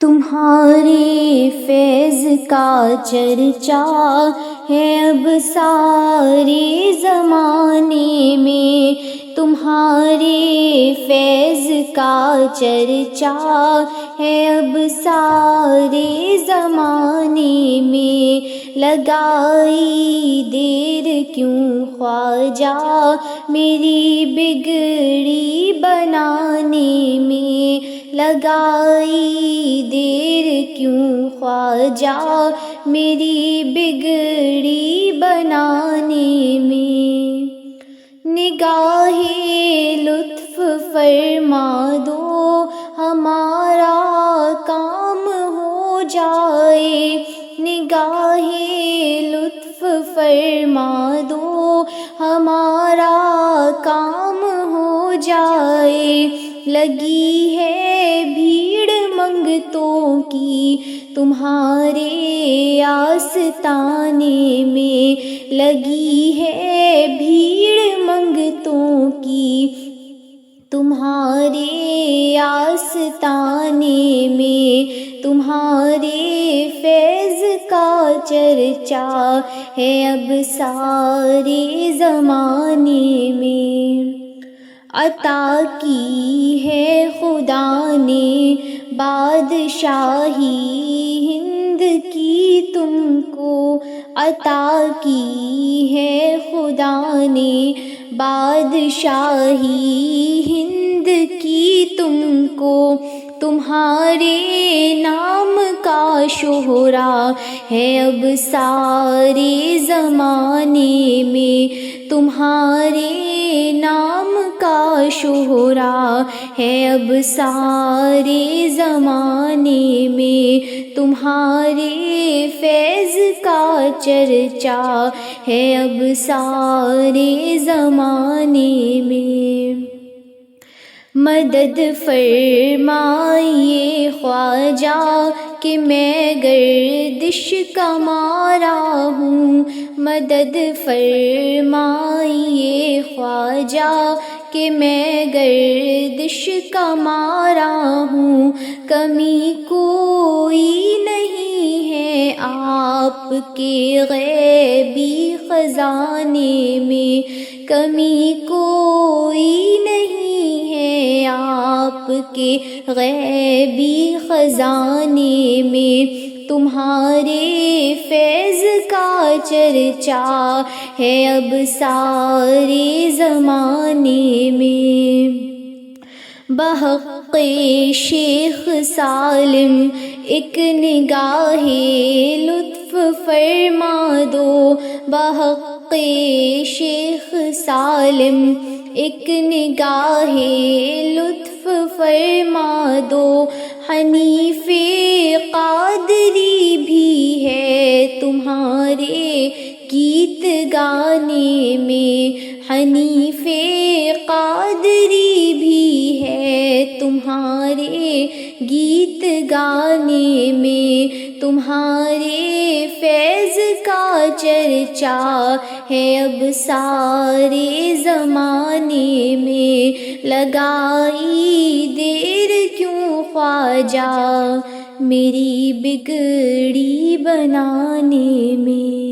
تمہارے فیض کا چرچا ہے اب سارے زمانے میں، تمہارے فیض کا چرچا ہے اب سارے زمانے میں، لگائی دیر کیوں خواجہ میری بگڑی بنانے میں، لگائی دیر کیوں خواجہ میری بگڑی بنانے میں، نگاہ لطف فرما دو ہمارا کام ہو جائے، نگاہ لطف فرما دو ہمارا کام ہو جائے، لگی ہے بھیڑ منگتوں کی تمہارے آستانے میں، لگی ہے بھیڑ منگتوں کی تمہارے آستانے میں، تمہارے فیض کا چرچا ہے اب سارے زمانے میں، عطا کی ہے خدا نے بادشاہی ہند کی تم کو، عطا کی ہے خدا نے بادشاہی ہند کی تم کو، تمہارے نام کا شہرا ہے اب سارے زمانے میں، تمہارے نام کا شہرا ہے اب سارے زمانے میں، تمہارے فیض کا چرچا ہے اب سارے زمانے میں، مدد فرمائیے خواجہ کہ میں گردش کا مارا ہوں، مدد فرمائیے خواجہ کہ میں گردش کا مارا ہوں، کمی کوئی نہیں ہے آپ کے غیبی خزانے میں، کمی کوئی نہیں ہے آپ کے غیبی خزانے میں، تمہارے فیض کا چرچا ہے اب سارے زمانے میں، بحق شیخ سالم ایک نگاہ لطف فرما دو، بحق شیخ سالم ایک نگاہ لطف فرما دو، حنیف قادری بھی ہے تمہارے گیت گانے میں، حنیف قادری بھی ہے تمہارے گیت گانے میں، تمہارے فیض کا چرچا ہے اب سارے زمانے میں، لگائی دیر کیوں خواجہ میری بگڑی بنانے میں۔